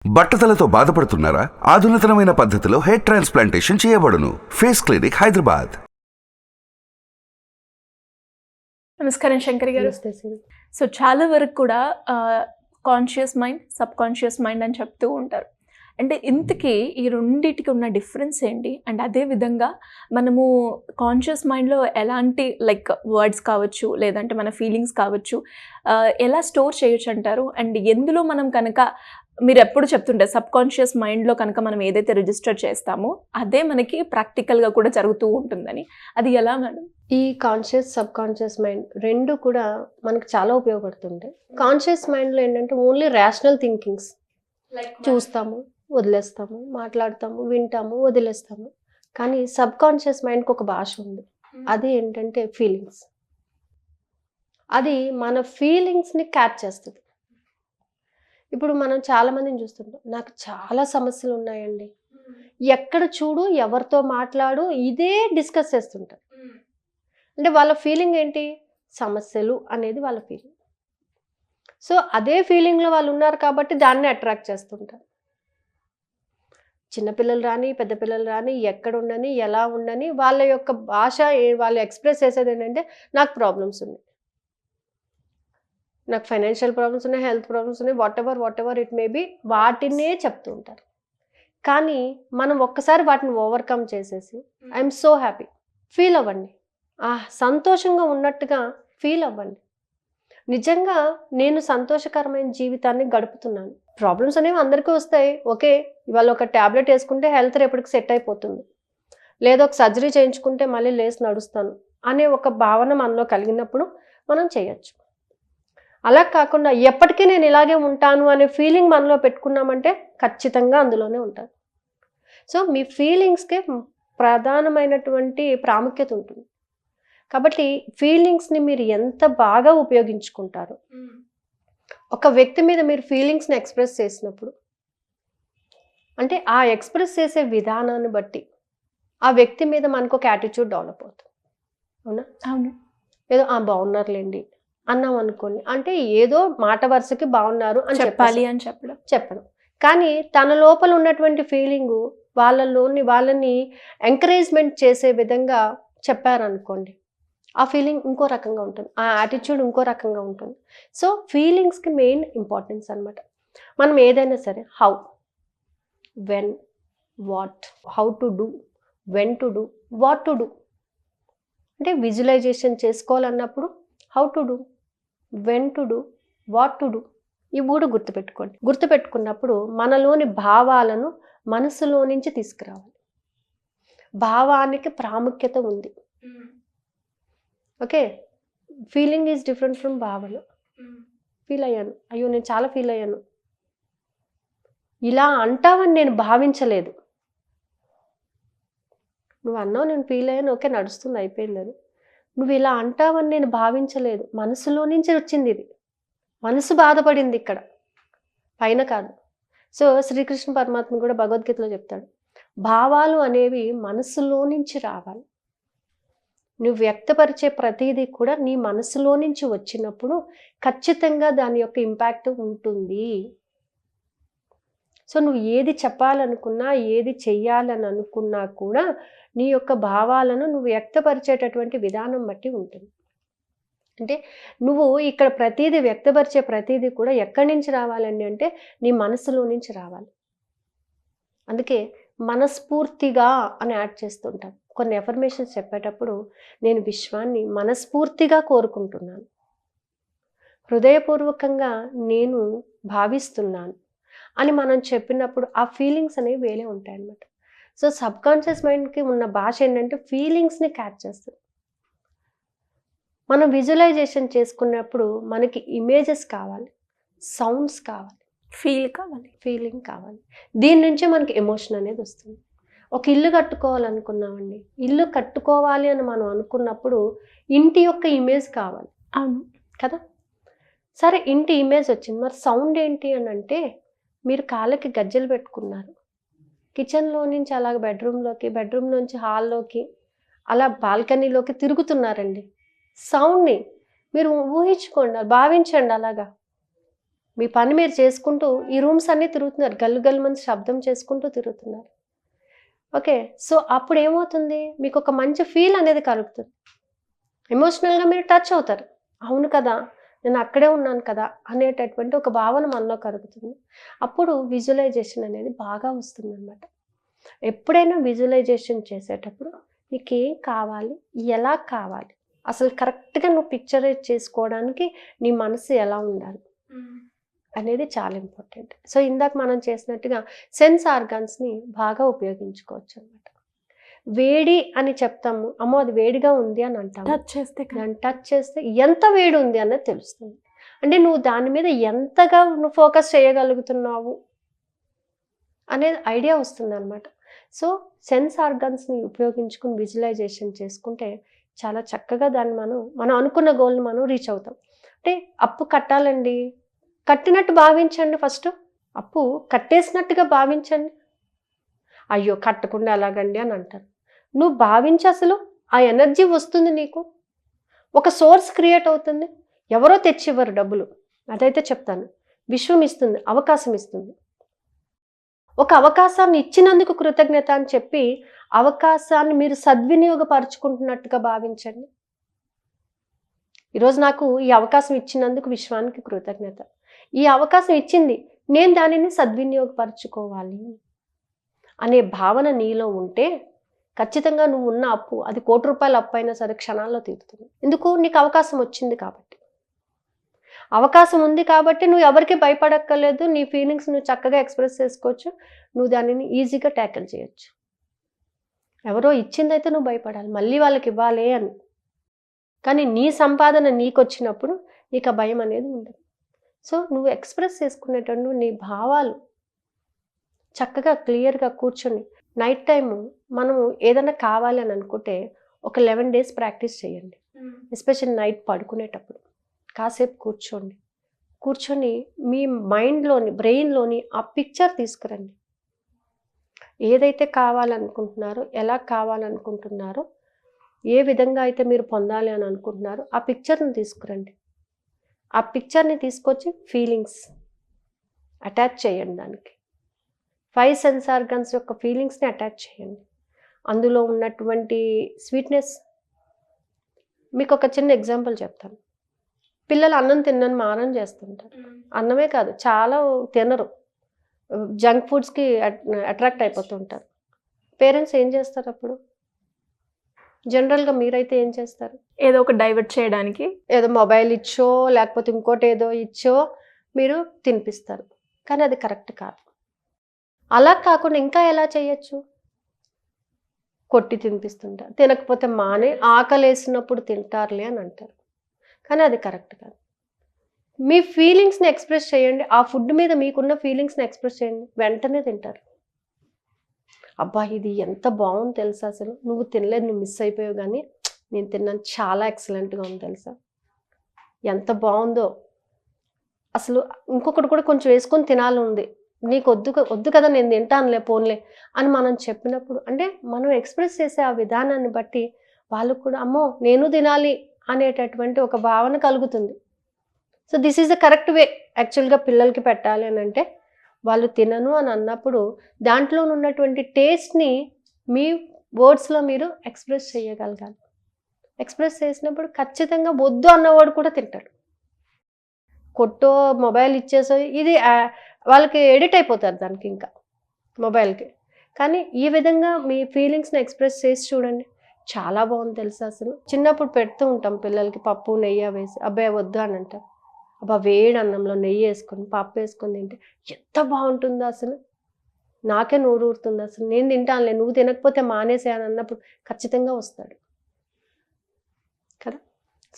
బట్టతలతో బాధపడుతున్నారా? ఆధునితనమైన పద్ధతిలో hair transplantation చేయబడును. Face clinic, Hyderabad. నమస్కారం శంకర్ గారు. సో చాలా వరకు కూడా conscious mind, sub conscious mind అని చెప్తూ ఉంటారు. అంటే ఇంతకీ ఈ రెండింటికి ఉన్న డిఫరెన్స్ ఏంటి? అండ్ అదే విధంగా మనము కాన్షియస్ మైండ్లో ఎలాంటి వర్డ్స్ కావచ్చు, లేదంటే మన ఫీలింగ్స్ కావచ్చు, ఎలా స్టోర్ చేయొచ్చు అంటారు? అండ్ ఎందులో మనం కనుక, మీరు ఎప్పుడు చెప్తుంటారు సబ్ కాన్షియస్ మైండ్లో కనుక మనం ఏదైతే రిజిస్టర్ చేస్తామో అదే మనకి ప్రాక్టికల్గా కూడా జరుగుతూ ఉంటుందని, అది ఎలా మేడం? ఈ కాన్షియస్, సబ్ కాన్షియస్ మైండ్ రెండు కూడా మనకు చాలా ఉపయోగపడుతుంటాయి. కాన్షియస్ మైండ్లో ఏంటంటే ఓన్లీ రేషనల్ థింకింగ్స్, చూస్తాము, వదిలేస్తాము, మాట్లాడతాము, వింటాము, వదిలేస్తాము. కానీ సబ్ కాన్షియస్ మైండ్కి ఒక భాష ఉంది. అది ఏంటంటే ఫీలింగ్స్. అది మన ఫీలింగ్స్ని క్యాచ్ చేస్తుంది. ఇప్పుడు మనం చాలామందిని చూస్తుంటాం, నాకు చాలా సమస్యలు ఉన్నాయండి, ఎక్కడ చూడు ఎవరితో మాట్లాడు ఇదే డిస్కస్ చేస్తుంటారు. అంటే వాళ్ళ ఫీలింగ్ ఏంటి? సమస్యలు అనేది వాళ్ళ ఫీలింగ్. సో అదే ఫీలింగ్లో వాళ్ళు ఉన్నారు కాబట్టి దాన్ని అట్రాక్ట్ చేస్తుంటారు. చిన్నపిల్లలు రాని, పెద్ద పిల్లలు రాని, ఎక్కడ ఉండని, ఎలా ఉండని, వాళ్ళ యొక్క భాష వాళ్ళు ఎక్స్ప్రెస్ చేసేది ఏంటంటే నాకు ప్రాబ్లమ్స్ ఉన్నాయి, నాకు ఫైనాన్షియల్ ప్రాబ్లమ్స్ ఉన్నాయి, హెల్త్ ప్రాబ్లమ్స్ ఉన్నాయి, what ever it may be, వాటినే చెప్తూ ఉంటారు. కానీ మనం ఒక్కసారి వాటిని ఓవర్కమ్ చేసేసి ఐఎమ్ సో హ్యాపీ ఫీల్ అవ్వండి, సంతోషంగా ఉన్నట్టుగా ఫీల్ అవ్వండి. నిజంగా నేను సంతోషకరమైన జీవితాన్ని గడుపుతున్నాను. ప్రాబ్లమ్స్ అనేవి అందరికీ వస్తాయి. ఓకే, ఇవాళ ఒక ట్యాబ్లెట్ వేసుకుంటే హెల్త్ రేపటికి సెట్ అయిపోతుంది, లేదా ఒక సర్జరీ చేయించుకుంటే మళ్ళీ లేసి నడుస్తాను అనే ఒక భావన మనలో కలిగినప్పుడు మనం చేయొచ్చు. అలా కాకుండా ఎప్పటికీ నేను ఇలాగే ఉంటాను అనే ఫీలింగ్ మనలో పెట్టుకున్నామంటే ఖచ్చితంగా అందులోనే ఉంటాను. సో మీ ఫీలింగ్స్కి ప్రధానమైనటువంటి ప్రాముఖ్యత ఉంటుంది. కాబట్టి ఫీలింగ్స్ని మీరు ఎంత బాగా ఉపయోగించుకుంటారు, ఒక వ్యక్తి మీద మీరు ఫీలింగ్స్ని ఎక్స్ప్రెస్ చేసినప్పుడు, అంటే ఆ ఎక్స్ప్రెస్ చేసే విధానాన్ని బట్టి ఆ వ్యక్తి మీద మనకు ఒక యాటిట్యూడ్ డెవలప్ అవుతుంది. అవునా? అవును. ఏదో బాగున్నారులేండి అన్నాం అనుకోండి, అంటే ఏదో మాట వరుసకి బాగున్నారు అని చెప్పాలి అని చెప్పడం. కానీ తన లోపల ఉన్నటువంటి ఫీలింగు వాళ్ళని ఎంకరేజ్మెంట్ చేసే విధంగా చెప్పారనుకోండి, ఆ ఫీలింగ్ ఇంకో రకంగా ఉంటుంది, ఆ యాటిట్యూడ్ ఇంకో రకంగా ఉంటుంది. సో ఫీలింగ్స్కి మెయిన్ ఇంపార్టెన్స్ అనమాట. మనం ఏదైనా సరే how, when, what, how to do, when to do, what to do, అంటే విజువలైజేషన్ చేసుకోవాలన్నప్పుడు how to do, when to do, what to do, ఈ మూడు గుర్తుపెట్టుకోండి. గుర్తుపెట్టుకున్నప్పుడు మనలోని భావాలను మనసులో నుంచి తీసుకురావాలి. భావానికి ప్రాముఖ్యత ఉంది. Okay, feeling is different from భావన. ఫీల్ అయ్యాను, అయ్యో నేను చాలా ఫీల్ అయ్యాను, ఇలా అంటావని నేను భావించలేదు. నువ్వు అన్నావు నేను ఫీల్ అయ్యాను, ఓకే నడుస్తుంది అయిపోయిందని. నువ్వు ఇలా అంటావని నేను భావించలేదు, మనసులో నుంచి వచ్చింది ఇది, మనసు బాధపడింది ఇక్కడ, పైన కాదు. సో శ్రీకృష్ణ పరమాత్మ కూడా భగవద్గీతలో చెప్తాడు, భావాలు అనేవి మనసులో నుంచి రావాలి. నువ్వు వ్యక్తపరిచే ప్రతిదీ కూడా నీ మనసులో నుంచి వచ్చినప్పుడు ఖచ్చితంగా దాని యొక్క ఇంపాక్ట్ ఉంటుంది. సో నువ్వు ఏది చెప్పాలనుకున్నా, ఏది చెయ్యాలని అనుకున్నా కూడా నీ యొక్క భావాలను నువ్వు వ్యక్తపరిచేటటువంటి విధానం బట్టి ఉంటుంది. అంటే నువ్వు ఇక్కడ ప్రతిదీ వ్యక్తపరిచే ప్రతిదీ కూడా ఎక్కడి నుంచి రావాలని అంటే నీ మనసులో నుంచి రావాలి. అందుకే మనస్ఫూర్తిగా అని యాడ్ చేస్తుంటాం. కొన్ని ఎఫర్మేషన్స్ చెప్పేటప్పుడు నేను విశ్వాన్ని మనస్ఫూర్తిగా కోరుకుంటున్నాను, హృదయపూర్వకంగా నేను భావిస్తున్నాను అని మనం చెప్పినప్పుడు ఆ ఫీలింగ్స్ అనేవి వేరే ఉంటాయన్నమాట. సో సబ్ కాన్షియస్ మైండ్కి ఉన్న భాష ఏంటంటే ఫీలింగ్స్ని క్యాచ్ చేస్తుంది. మనం విజువలైజేషన్ చేసుకున్నప్పుడు మనకి ఇమేజెస్ కావాలి, సౌండ్స్ కావాలి, ఫీలింగ్ కావాలి. దీని నుంచే మనకి ఎమోషన్ అనేది వస్తుంది. ఒక ఇల్లు కట్టుకోవాలనుకున్నామండి, ఇల్లు కట్టుకోవాలి అని మనం అనుకున్నప్పుడు ఇంటి యొక్క ఇమేజ్ కావాలి. అవును కదా? సరే ఇంటి ఇమేజ్ వచ్చింది, మరి సౌండ్ ఏంటి అని అంటే మీరు కాళ్ళకి గజ్జలు పెట్టుకున్నారు, కిచెన్లో నుంచి అలాగ బెడ్రూమ్ నుంచి హాల్లోకి అలా బాల్కనీలోకి తిరుగుతున్నారండి. సౌండ్ని మీరు ఊహించుకోండి, భావించండి అలాగా. మీ పని మీరు చేసుకుంటూ ఈ రూమ్స్ అన్నీ తిరుగుతున్నారు, గల్లు గల్లు మంది శబ్దం చేసుకుంటూ తిరుగుతున్నారు. ఓకే, సో అప్పుడు ఏమవుతుంది, మీకు ఒక మంచి ఫీల్ అనేది కలుగుతుంది. ఎమోషనల్గా మీరు టచ్ అవుతారు. అవును కదా, నేను అక్కడే ఉన్నాను కదా అనేటటువంటి ఒక భావన మనలో కలుగుతుంది. అప్పుడు విజువలైజేషన్ అనేది బాగా వస్తుంది అనమాట. ఎప్పుడైనా విజువలైజేషన్ చేసేటప్పుడు నీకు ఏం కావాలి, ఎలా కావాలి, అసలు కరెక్ట్గా నువ్వు పిక్చరైజ్ చేసుకోవడానికి నీ మనసు ఎలా ఉండాలి అనేది చాలా ఇంపార్టెంట్. సో ఇందాక మనం చేసినట్టుగా సెన్స్ ఆర్గాన్స్ని బాగా ఉపయోగించుకోవచ్చు అనమాట. వేడి అని చెప్తాము, అమ్మో అది వేడిగా ఉంది అని అంటాము. టచ్ చేస్తే దాన్ని టచ్ చేస్తే ఎంత వేడి ఉంది అన్నది తెలుస్తుంది. అంటే నువ్వు దాని మీద ఎంతగా నువ్వు ఫోకస్ చేయగలుగుతున్నావు అనేది ఐడియా వస్తుంది అనమాట. సో సెన్స్ ఆర్గాన్స్ని ఉపయోగించుకుని విజువలైజేషన్ చేసుకుంటే చాలా చక్కగా దాన్ని మనం అనుకున్న గోల్ని మనం రీచ్ అవుతాం. అంటే అప్పు కట్టాలండి, కట్టినట్టు భావించండి. ఫస్ట్ అప్పు కట్టేసినట్టుగా భావించండి. అయ్యో కట్టకుండా ఎలాగండి అని అంటారు. నువ్వు భావించి అసలు ఆ ఎనర్జీ వస్తుంది, నీకు ఒక సోర్స్ క్రియేట్ అవుతుంది. ఎవరో తెచ్చివ్వరు డబ్బులు, అదైతే చెప్తాను. విశ్వం ఇస్తుంది, అవకాశం ఇస్తుంది. ఒక అవకాశాన్ని ఇచ్చినందుకు కృతజ్ఞత అని చెప్పి అవకాశాన్ని మీరు సద్వినియోగపరుచుకుంటున్నట్టుగా భావించండి. ఈరోజు నాకు ఈ అవకాశం ఇచ్చినందుకు విశ్వానికి కృతజ్ఞత. ఈ అవకాశం ఇచ్చింది, నేను దానిని సద్వినియోగపరచుకోవాలి అనే భావన నీలో ఉంటే ఖచ్చితంగా నువ్వు ఉన్న అప్పు, అది ₹1,00,00,000 అప్పు అయినా సరే క్షణాల్లో తీరుతుంది. ఎందుకు, నీకు అవకాశం వచ్చింది కాబట్టి. అవకాశం ఉంది కాబట్టి నువ్వు ఎవరికి భయపడక్కర్లేదు. నీ ఫీలింగ్స్ నువ్వు చక్కగా ఎక్స్ప్రెస్ చేసుకోవచ్చు. నువ్వు దానిని ఈజీగా ట్యాకిల్ చేయొచ్చు. ఎవరో ఇచ్చిందైతే నువ్వు భయపడాలి, మళ్ళీ వాళ్ళకి ఇవ్వాలి అని. కానీ నీ సంపాదన నీకు వచ్చినప్పుడు నీకు ఆ భయం అనేది ఉండదు. సో నువ్వు ఎక్స్ప్రెస్ చేసుకునేటప్పుడు నీ భావాలు చక్కగా క్లియర్గా కూర్చొని నైట్ టైము మనము ఏదైనా కావాలి అని అనుకుంటే ఒక 11 days ప్రాక్టీస్ చేయండి. ఎస్పెషల్లీ నైట్ పడుకునేటప్పుడు కాసేపు కూర్చొని మీ మైండ్లోని, బ్రెయిన్లోని ఆ పిక్చర్ తీసుకురండి. ఏదైతే కావాలనుకుంటున్నారో, ఎలా కావాలనుకుంటున్నారో, ఏ విధంగా అయితే మీరు పొందాలి అని అనుకుంటున్నారో ఆ పిక్చర్ని తీసుకురండి. ఆ పిక్చర్ని తీసుకొచ్చి ఫీలింగ్స్ అటాచ్ చేయండి. దానికి 5 సెన్స్ ఆర్గన్స్ యొక్క ఫీలింగ్స్ని అటాచ్ చేయండి. అందులో ఉన్నటువంటి స్వీట్నెస్. మీకు ఒక చిన్న ఎగ్జాంపుల్ చెప్తాను. పిల్లలు అన్నం తిన్నని మారం చేస్తుంటారు. అన్నమే కాదు, చాలా తినరు, జంక్ ఫుడ్స్కి అట్రాక్ట్ అయిపోతుంటారు. పేరెంట్స్ ఏం చేస్తారు అప్పుడు? జనరల్గా మీరైతే ఏం చేస్తారు? ఏదో ఒక డైవర్ట్ చేయడానికి ఏదో మొబైల్ ఇచ్చో లేకపోతే ఇంకోటి ఏదో ఇచ్చో మీరు తినిపిస్తారు. కానీ అది కరెక్ట్ కాదు. అలా కాకుండా ఇంకా ఎలా చేయొచ్చు? కొట్టి తినిపిస్తుంటారు. తినకపోతే మానే ఆకలేసినప్పుడు తింటారులే అని అంటారు. కానీ అది కరెక్ట్ కాదు. మీ ఫీలింగ్స్ని ఎక్స్ప్రెస్ చేయండి. ఆ ఫుడ్ మీద మీకున్న ఫీలింగ్స్ని ఎక్స్ప్రెస్ చేయండి, వెంటనే తింటారు. అబ్బా ఇది ఎంత బాగుంది తెలుసా, అసలు నువ్వు తినలేదు, నువ్వు మిస్ అయిపోయావు, కానీ నేను తిన్నాను, చాలా ఎక్సలెంట్గా ఉంది తెలుసా, ఎంత బాగుందో, అసలు ఇంకొకటి కూడా కొంచెం వేసుకొని తినాలి ఉంది, నీకు వద్దు కదా, నేను తింటానులే పోన్లే అని మనం చెప్పినప్పుడు, అంటే మనం ఎక్స్ప్రెస్ చేసే ఆ విధానాన్ని బట్టి వాళ్ళకు కూడా అమ్మో నేను తినాలి అనేటటువంటి ఒక భావన కలుగుతుంది. So this is the correct way యాక్చువల్గా పిల్లలకి పెట్టాలి అని అంటే. వాళ్ళు తినను అని అన్నప్పుడు దాంట్లో ఉన్నటువంటి టేస్ట్ని మీ వర్డ్స్లో మీరు ఎక్స్ప్రెస్ చేయగలగాలి. ఎక్స్ప్రెస్ చేసినప్పుడు ఖచ్చితంగా వద్దు అన్నవాడు కూడా తింటాడు. కొట్టో మొబైల్ ఇచ్చేసో ఇది వాళ్ళకి ఎడిట్ అయిపోతారు దానికి, ఇంకా మొబైల్కి. కానీ ఈ విధంగా మీ ఫీలింగ్స్ని ఎక్స్ప్రెస్ చేసి చూడండి, చాలా బాగుంది తెలుసా. అసలు చిన్నప్పుడు పెడుతూ ఉంటాం పిల్లలకి పప్పు నెయ్యి వేసి, అబ్బాయి వద్దు అని అంటారు. అబ్బా వేడి అన్నంలో నెయ్యి వేసుకొని పప్పు వేసుకొని తింటే ఎంత బాగుంటుందో, అసలు నాకే నోరు ఊరుతుంది, అసలు నేను తింటానులే నువ్వు తినకపోతే మానేసేయని అన్నప్పుడు ఖచ్చితంగా వస్తాడు కదా.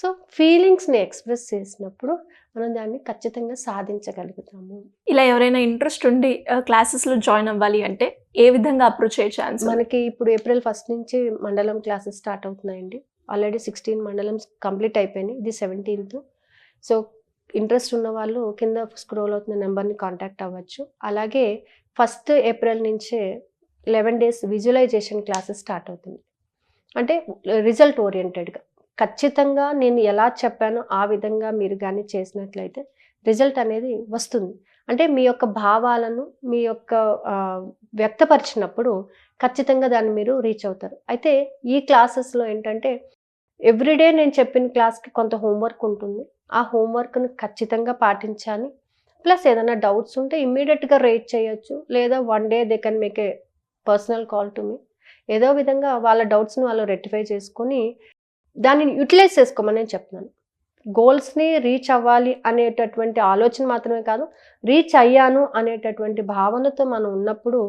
సో ఫీలింగ్స్ని ఎక్స్ప్రెస్ చేసినప్పుడు మనం దాన్ని ఖచ్చితంగా సాధించగలుగుతాము. ఇలా ఎవరైనా ఇంట్రెస్ట్ ఉండి క్లాసెస్లో జాయిన్ అవ్వాలి అంటే ఏ విధంగా అప్రోచ్ అయ్యే ఛాన్స్? మనకి ఇప్పుడు April 1 నుంచి మండలం క్లాసెస్ స్టార్ట్ అవుతున్నాయండి. ఆల్రెడీ 16 మండలమ్స్ కంప్లీట్ అయిపోయినాయి, ఇది 17th. సో ఇంట్రెస్ట్ ఉన్న వాళ్ళు కింద స్క్రోల్ అవుతున్న నెంబర్ని కాంటాక్ట్ అవ్వచ్చు. అలాగే 1st April నుంచే 11 days విజువలైజేషన్ క్లాసెస్ స్టార్ట్ అవుతుంది. అంటే రిజల్ట్ ఓరియంటెడ్గా ఖచ్చితంగా నేను ఎలా చెప్పానో ఆ విధంగా మీరు కానీ చేసినట్లయితే రిజల్ట్ అనేది వస్తుంది. అంటే మీ యొక్క భావాలను మీ యొక్క వ్యక్తపరిచినప్పుడు ఖచ్చితంగా దాన్ని మీరు రీచ్ అవుతారు. అయితే ఈ క్లాసెస్లో ఏంటంటే ఎవ్రీడే నేను చెప్పిన క్లాస్కి కొంత హోంవర్క్ ఉంటుంది. ఆ హోంవర్క్ని ఖచ్చితంగా పాటించాలి. ప్లస్ ఏదైనా డౌట్స్ ఉంటే ఇమ్మీడియట్గా రేట్ చేయొచ్చు, లేదా one day they can make a personal call to me. ఏదో విధంగా వాళ్ళ డౌట్స్ని వాళ్ళు రెక్టిఫై చేసుకొని దాన్ని యూటిలైజ్ చేసుకోమని నేను చెప్తున్నాను. గోల్స్ని రీచ్ అవ్వాలి అనేటటువంటి ఆలోచన మాత్రమే కాదు, రీచ్ అయ్యాను అనేటటువంటి భావనతో మనం ఉన్నప్పుడు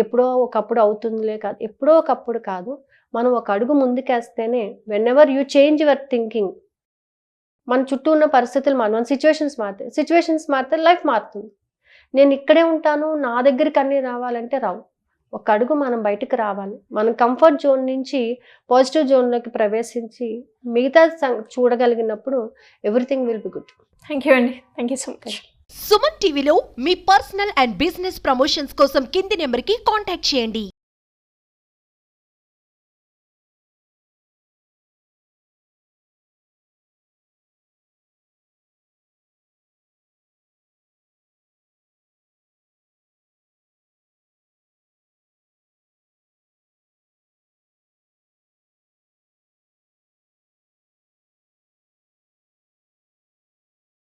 ఎప్పుడో ఒకప్పుడు అవుతుందిలే కాదు, ఎప్పుడో ఒకప్పుడు కాదు, మనం ఒక అడుగు ముందుకేస్తేనే whenever you change your thinking, మన చుట్టూ ఉన్న పరిస్థితులు మన సిచ్యువేషన్స్ మారితే లైఫ్ మారుతుంది. నేను ఇక్కడే ఉంటాను, నా దగ్గరికి అన్నీ రావాలంటే రావు. ఒక అడుగు మనం బయటకు రావాలి. మనం కంఫర్ట్ జోన్ నుంచి పాజిటివ్ జోన్లోకి ప్రవేశించి మిగతా చూడగలిగినప్పుడు everything will be good. Thank you అండి, thank you so much. Suman టీవీలో మీ పర్సనల్ అండ్ బిజినెస్ ప్రమోషన్స్ కోసం కింది నెంబర్కి కాంటాక్ట్ చేయండి.